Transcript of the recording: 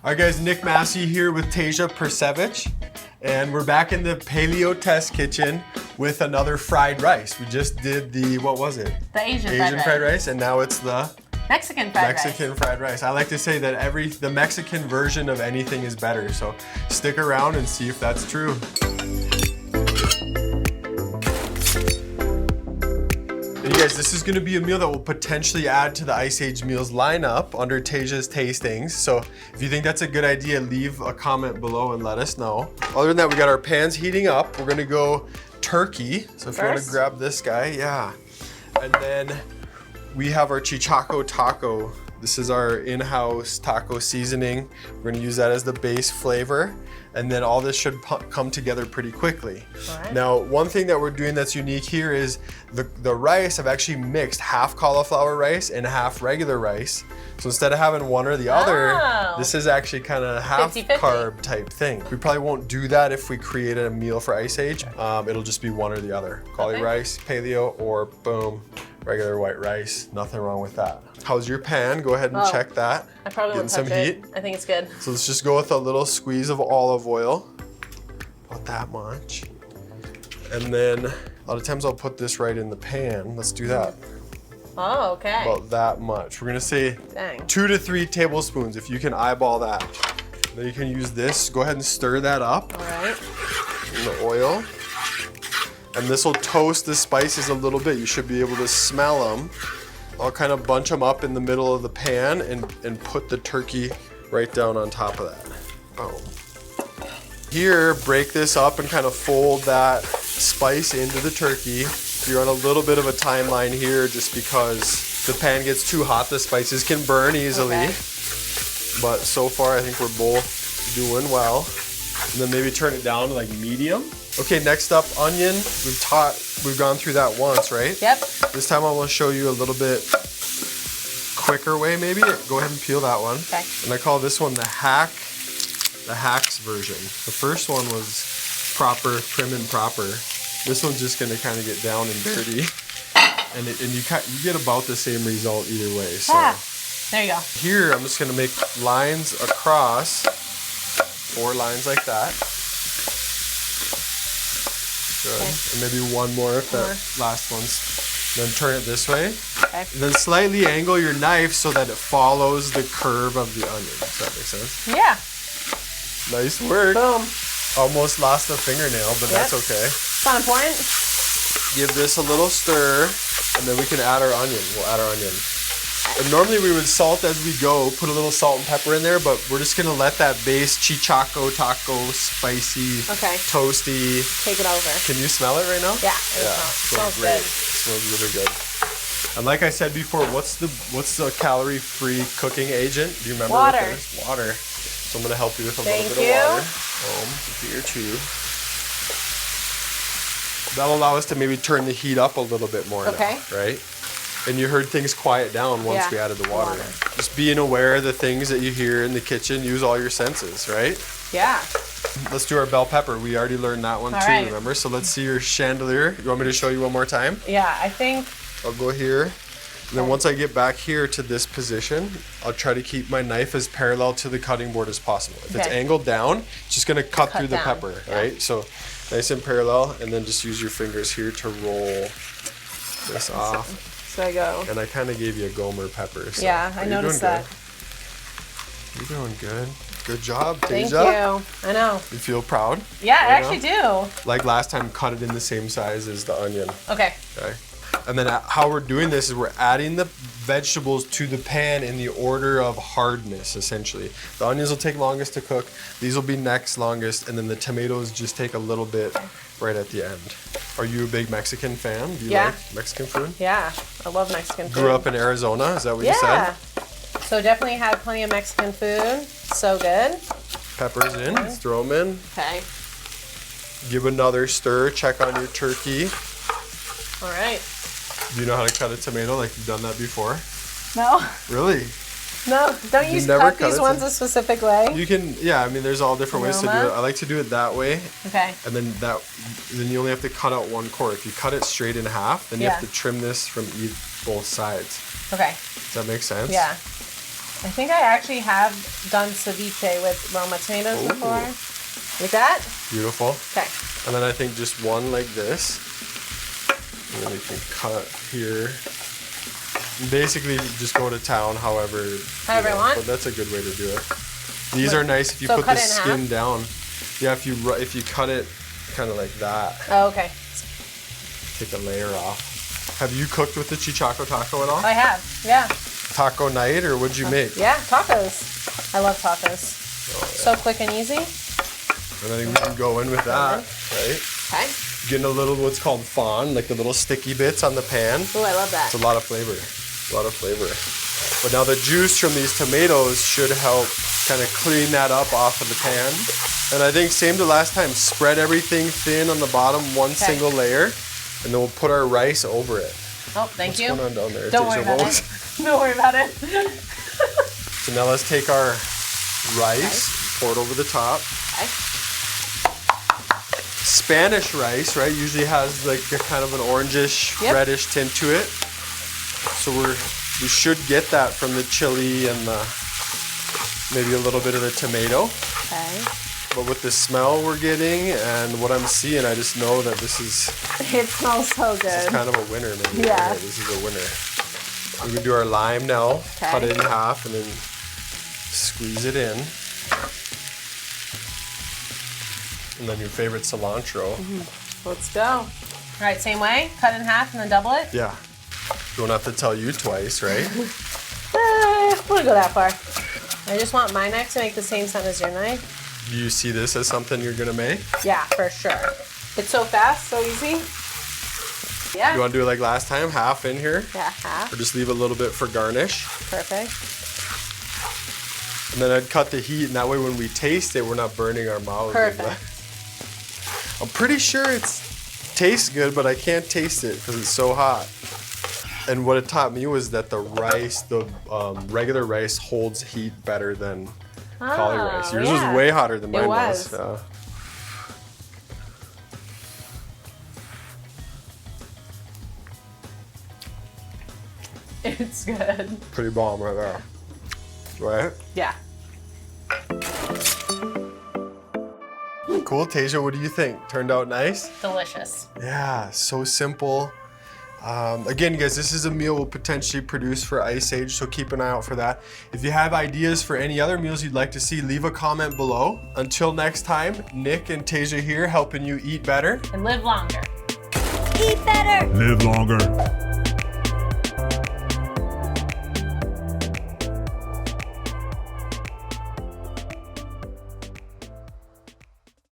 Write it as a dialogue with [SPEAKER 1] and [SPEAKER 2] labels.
[SPEAKER 1] All right guys, Nick Massey here with Tasia Percevez, and we're back in the paleo test kitchen with another fried rice. We just did the, what was it?
[SPEAKER 2] The Asian
[SPEAKER 1] fried rice, and now it's the
[SPEAKER 2] Mexican fried rice. I
[SPEAKER 1] like to say that the Mexican version of anything is better, so stick around and see if that's true. And you guys, this is gonna be a meal that will potentially add to the Ice Age Meals lineup under Tasia's Tastings. So if you think that's a good idea, leave a comment below and let us know. Other than that, we got our pans heating up. We're gonna go turkey. So if you wanna grab this guy, yeah. And then we have our chichaco taco. This is our in-house taco seasoning. We're gonna use that as the base flavor. And then all this should come together pretty quickly. Right. Now, one thing that we're doing that's unique here is the rice, I've actually mixed half cauliflower rice and half regular rice. So instead of having one or the other, this is actually kind of half
[SPEAKER 2] 50-50.
[SPEAKER 1] carb type thing. We probably won't do that if we created a meal for Ice Age. It'll just be one or the other. Cauli rice, paleo, or boom, regular white rice. Nothing wrong with that. How's your pan? Go ahead and check that.
[SPEAKER 2] I probably won't touch it. I think it's good.
[SPEAKER 1] So let's just go with a little squeeze of olive oil. About that much. And then a lot of times I'll put this right in the pan. Let's do that.
[SPEAKER 2] Oh, okay.
[SPEAKER 1] About that much. We're gonna say 2 to 3 tablespoons if you can eyeball that. Then you can use this. Go ahead and stir that up.
[SPEAKER 2] All right.
[SPEAKER 1] In the oil. And this will toast the spices a little bit. You should be able to smell them. I'll kind of bunch them up in the middle of the pan and put the turkey right down on top of that. Boom. Here, break this up and kind of fold that spice into the turkey. You're on a little bit of a timeline here just because the pan gets too hot, the spices can burn easily. Okay. But so far, I think we're both doing well. And then maybe turn it down to like medium. Okay, next up, onion. We've gone through that once, right?
[SPEAKER 2] Yep.
[SPEAKER 1] This time I want to show you a little bit quicker way maybe. Go ahead and peel that one.
[SPEAKER 2] Okay.
[SPEAKER 1] And I call this one the Hacks version. The first one was proper, prim and proper. This one's just gonna kind of get down and dirty. And you get about the same result either way. So
[SPEAKER 2] there you go.
[SPEAKER 1] Here, I'm just gonna make lines across, 4 lines like that. Good. Okay. And maybe one more if that last one's. Then turn it this way. Okay. And then slightly angle your knife so that it follows the curve of the onion. Does that make sense?
[SPEAKER 2] Yeah.
[SPEAKER 1] Nice work.
[SPEAKER 2] Boom.
[SPEAKER 1] Almost lost a fingernail, but that's okay.
[SPEAKER 2] It's not important.
[SPEAKER 1] Give this a little stir, and then we can add our onion. We'll add our onion. And normally we would salt as we go, put a little salt and pepper in there, but we're just gonna let that base chichaco taco, spicy, toasty.
[SPEAKER 2] Take it over.
[SPEAKER 1] Can you smell it right now?
[SPEAKER 2] Yeah.
[SPEAKER 1] Smells great. It smells really good. And like I said before, what's the calorie-free cooking agent? Do you remember?
[SPEAKER 2] Water.
[SPEAKER 1] What that is? Water. So I'm gonna help you with a little bit of water. Here too. That'll allow us to maybe turn the heat up a little bit more now, right? And you heard things quiet down once we added the water. Just being aware of the things that you hear in the kitchen, use all your senses, right? Yeah. Let's do our bell pepper. We already learned that one too, remember? So let's see your chandelier. You want me to show you one more time?
[SPEAKER 2] Yeah, I think.
[SPEAKER 1] I'll go here. And then once I get back here to this position, I'll try to keep my knife as parallel to the cutting board as possible. If it's angled down, it's just gonna cut through the pepper, right? So nice and parallel, and then just use your fingers here to roll this off.
[SPEAKER 2] So I go.
[SPEAKER 1] And I kind of gave you a Gomer pepper. So
[SPEAKER 2] yeah, I noticed that.
[SPEAKER 1] You're doing good. Good job, Tasia.
[SPEAKER 2] Thank you. I know.
[SPEAKER 1] You feel proud?
[SPEAKER 2] Yeah, I actually do.
[SPEAKER 1] Like last time, cut it in the same size as the onion.
[SPEAKER 2] Okay.
[SPEAKER 1] And then how we're doing this is we're adding the vegetables to the pan in the order of hardness, essentially. The onions will take longest to cook. These will be next longest, and then the tomatoes just take a little bit right at the end. Are you a big Mexican fan? Do you like Mexican food?
[SPEAKER 2] Yeah, I love Mexican food.
[SPEAKER 1] Grew up in Arizona, is that what you said?
[SPEAKER 2] Yeah. So definitely had plenty of Mexican food. So good.
[SPEAKER 1] Peppers in, let's throw them in.
[SPEAKER 2] Okay.
[SPEAKER 1] Give another stir, check on your turkey.
[SPEAKER 2] All right.
[SPEAKER 1] Do you know how to cut a tomato like you've done that before?
[SPEAKER 2] No.
[SPEAKER 1] Really?
[SPEAKER 2] No, don't you cut these ones a specific way?
[SPEAKER 1] You can, yeah, I mean there's all different ways to do it. I like to do it that way.
[SPEAKER 2] Okay.
[SPEAKER 1] And then you only have to cut out one core. If you cut it straight in half, then you have to trim this from both sides.
[SPEAKER 2] Okay.
[SPEAKER 1] Does that make sense?
[SPEAKER 2] Yeah. I think I actually have done ceviche with Roma tomatoes before. Like that?
[SPEAKER 1] Beautiful.
[SPEAKER 2] Okay.
[SPEAKER 1] And then I think just one like this. And then you can cut here. Basically, just go to town however you
[SPEAKER 2] want.
[SPEAKER 1] But that's a good way to do it. These are nice if you
[SPEAKER 2] So
[SPEAKER 1] put
[SPEAKER 2] cut
[SPEAKER 1] the
[SPEAKER 2] it in
[SPEAKER 1] skin
[SPEAKER 2] half?
[SPEAKER 1] down. Yeah, if you cut it kind of like that,
[SPEAKER 2] Oh, okay.
[SPEAKER 1] take a layer off. Have you cooked with the Chichaco taco at all?
[SPEAKER 2] I have. Yeah.
[SPEAKER 1] Taco night, or what'd you make?
[SPEAKER 2] Yeah, tacos. I love tacos. So quick and easy.
[SPEAKER 1] And then we can go in with that, right?
[SPEAKER 2] Okay.
[SPEAKER 1] Getting a little what's called fond, like the little sticky bits on the pan.
[SPEAKER 2] Ooh, I love that.
[SPEAKER 1] It's a lot of flavor. A lot of flavor. But now the juice from these tomatoes should help kind of clean that up off of the pan. And I think same to last time, spread everything thin on the bottom, one single layer, and then we'll put our rice over it.
[SPEAKER 2] Oh, thank you.
[SPEAKER 1] What's going on down there?
[SPEAKER 2] Don't worry about it. Don't worry about it.
[SPEAKER 1] So now let's take our rice, pour it over the top.
[SPEAKER 2] Okay.
[SPEAKER 1] Spanish rice, right, usually has like a kind of an orangish, reddish tint to it. So we should get that from the chili and maybe a little bit of the tomato.
[SPEAKER 2] Okay.
[SPEAKER 1] But with the smell we're getting and what I'm seeing, I just know that this is
[SPEAKER 2] It smells so good.
[SPEAKER 1] This is kind of a winner, maybe.
[SPEAKER 2] Yeah.
[SPEAKER 1] This is a winner. We can do our lime now. Cut it in half and then squeeze it in. And then your favorite cilantro.
[SPEAKER 2] Let's go. All right, same way. Cut in half and then double it.
[SPEAKER 1] Yeah. Don't have to tell you twice, right?
[SPEAKER 2] I wouldn't go that far. I just want my knife to make the same sound as your knife.
[SPEAKER 1] Do you see this as something you're gonna make?
[SPEAKER 2] Yeah, for sure. It's so fast, so easy. Yeah.
[SPEAKER 1] You want to do it like last time, half in here?
[SPEAKER 2] Yeah, half.
[SPEAKER 1] Or just leave a little bit for garnish.
[SPEAKER 2] Perfect.
[SPEAKER 1] And then I'd cut the heat, and that way when we taste it, we're not burning our mouths.
[SPEAKER 2] Perfect.
[SPEAKER 1] I'm pretty sure it tastes good, but I can't taste it because it's so hot. And what it taught me was that the rice, the regular rice, holds heat better than cauli rice. Yours was way hotter than mine was. Yeah.
[SPEAKER 2] It's good.
[SPEAKER 1] Pretty bomb right there. Right?
[SPEAKER 2] Yeah.
[SPEAKER 1] Cool, Tasia, what do you think? Turned out nice?
[SPEAKER 2] Delicious.
[SPEAKER 1] Yeah, so simple. Again, guys, this is a meal we'll potentially produce for Ice Age, so keep an eye out for that. If you have ideas for any other meals you'd like to see, leave a comment below. Until next time, Nick and Tasia here helping you eat better.
[SPEAKER 2] And live longer.
[SPEAKER 3] Eat better.
[SPEAKER 4] Live longer.